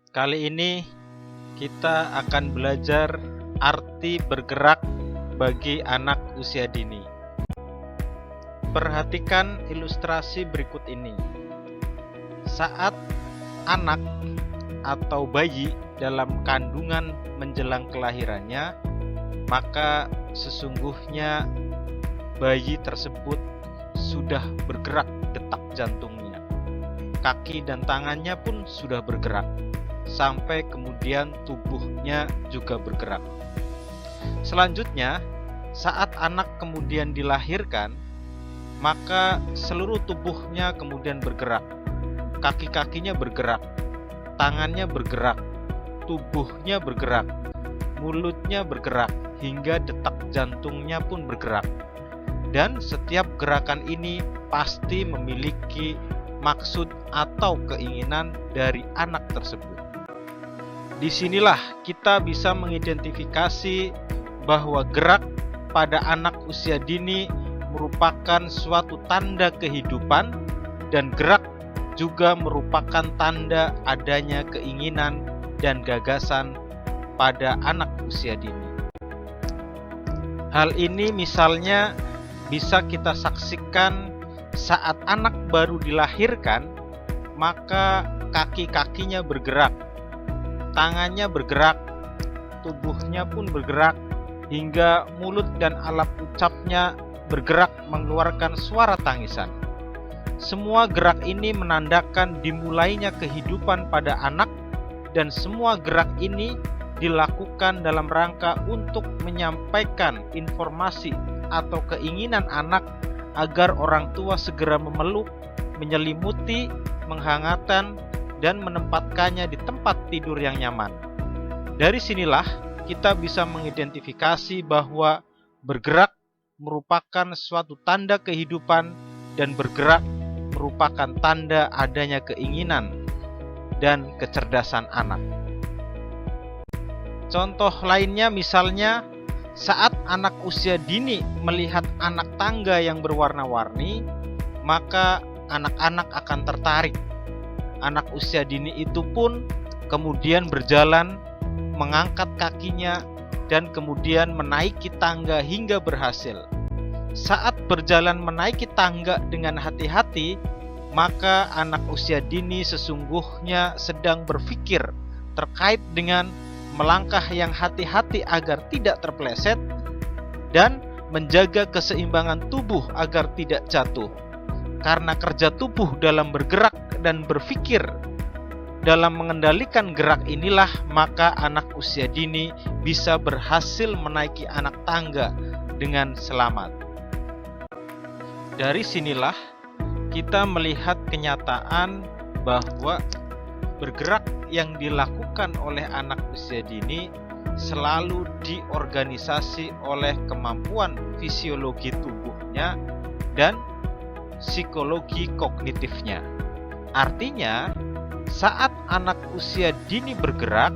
Kali ini kita akan belajar arti bergerak bagi anak usia dini. Perhatikan ilustrasi berikut ini. Saat anak atau bayi dalam kandungan menjelang kelahirannya, maka sesungguhnya bayi tersebut sudah bergerak detak jantungnya. Kaki dan tangannya pun sudah bergerak, sampai kemudian tubuhnya juga bergerak. Selanjutnya, saat anak kemudian dilahirkan, maka seluruh tubuhnya kemudian bergerak. Kaki-kakinya bergerak, tangannya bergerak, tubuhnya bergerak, mulutnya bergerak, hingga detak jantungnya pun bergerak. Dan setiap gerakan ini pasti memiliki maksud atau keinginan dari anak tersebut. Disinilah kita bisa mengidentifikasi bahwa gerak pada anak usia dini merupakan suatu tanda kehidupan, dan gerak juga merupakan tanda adanya keinginan dan gagasan pada anak usia dini. Hal ini misalnya bisa kita saksikan saat anak baru dilahirkan, maka kaki-kakinya bergerak, tangannya bergerak, tubuhnya pun bergerak, hingga mulut dan alat ucapnya bergerak mengeluarkan suara tangisan. Semua gerak ini menandakan dimulainya kehidupan pada anak, dan semua gerak ini dilakukan dalam rangka untuk menyampaikan informasi atau keinginan anak agar orang tua segera memeluk, menyelimuti, menghangatkan, dan menempatkannya di tempat tidur yang nyaman. Dari sinilah kita bisa mengidentifikasi bahwa bergerak merupakan suatu tanda kehidupan, dan bergerak merupakan tanda adanya keinginan dan kecerdasan anak. Contoh lainnya misalnya saat anak usia dini melihat anak tangga yang berwarna-warni, maka anak-anak akan tertarik. Anak usia dini itu pun kemudian berjalan, mengangkat kakinya, dan kemudian menaiki tangga hingga berhasil. Saat berjalan menaiki tangga dengan hati-hati, maka anak usia dini sesungguhnya sedang berpikir terkait dengan melangkah yang hati-hati agar tidak terpeleset, dan menjaga keseimbangan tubuh agar tidak jatuh. Karena kerja tubuh dalam bergerak dan berpikir dalam mengendalikan gerak inilah, maka anak usia dini bisa berhasil menaiki anak tangga dengan selamat. Dari sinilah kita melihat kenyataan bahwa bergerak yang dilakukan oleh anak usia dini selalu diorganisasi oleh kemampuan fisiologi tubuhnya dan psikologi kognitifnya. Artinya, saat anak usia dini bergerak,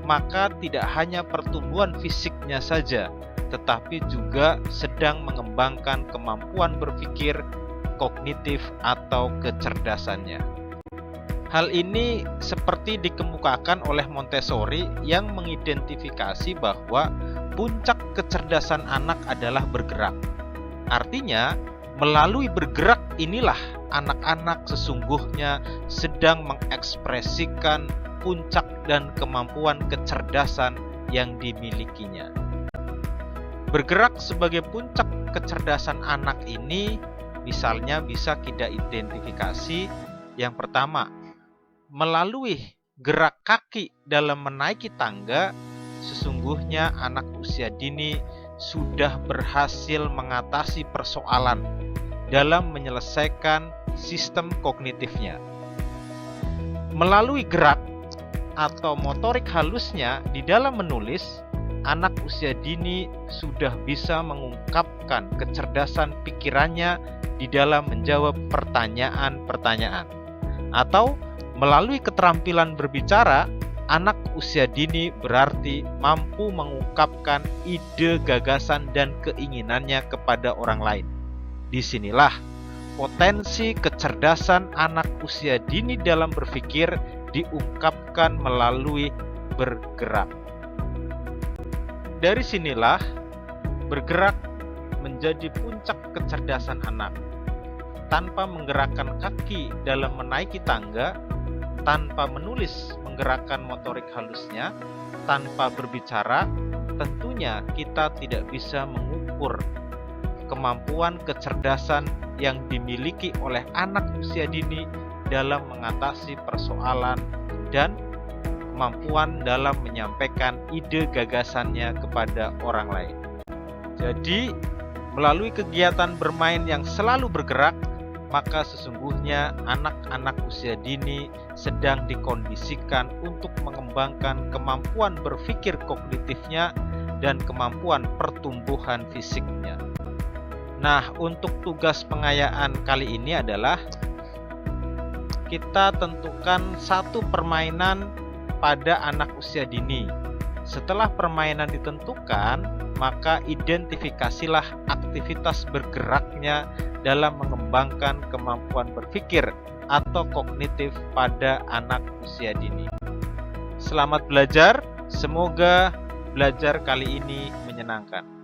maka tidak hanya pertumbuhan fisiknya saja, tetapi juga sedang mengembangkan kemampuan berpikir kognitif atau kecerdasannya. Hal ini seperti dikemukakan oleh Montessori yang mengidentifikasi bahwa puncak kecerdasan anak adalah bergerak. Artinya, melalui bergerak inilah anak-anak sesungguhnya sedang mengekspresikan puncak dan kemampuan kecerdasan yang dimilikinya. Bergerak sebagai puncak kecerdasan anak ini misalnya bisa kita identifikasi yang pertama, melalui gerak kaki dalam menaiki tangga, sesungguhnya anak usia dini sudah berhasil mengatasi persoalan dalam menyelesaikan sistem kognitifnya. Melalui gerak atau motorik halusnya di dalam menulis, anak usia dini sudah bisa mengungkapkan kecerdasan pikirannya di dalam menjawab pertanyaan-pertanyaan. Atau melalui keterampilan berbicara, anak usia dini berarti mampu mengungkapkan ide, gagasan, dan keinginannya kepada orang lain. Disinilah potensi kecerdasan anak usia dini dalam berpikir diungkapkan melalui bergerak. Dari sinilah bergerak menjadi puncak kecerdasan anak. Tanpa menggerakkan kaki dalam menaiki tangga, tanpa menulis menggerakkan motorik halusnya, tanpa berbicara, tentunya kita tidak bisa mengukur kemampuan kecerdasan yang dimiliki oleh anak usia dini dalam mengatasi persoalan dan kemampuan dalam menyampaikan ide gagasannya kepada orang lain. Jadi, melalui kegiatan bermain yang selalu bergerak, maka sesungguhnya anak-anak usia dini sedang dikondisikan untuk mengembangkan kemampuan berpikir kognitifnya dan kemampuan pertumbuhan fisiknya. Nah, untuk tugas pengayaan kali ini adalah kita tentukan satu permainan pada anak usia dini. Setelah permainan ditentukan, maka identifikasilah aktivitas bergeraknya dalam mengembangkan kemampuan berpikir atau kognitif pada anak usia dini. Selamat belajar, semoga belajar kali ini menyenangkan.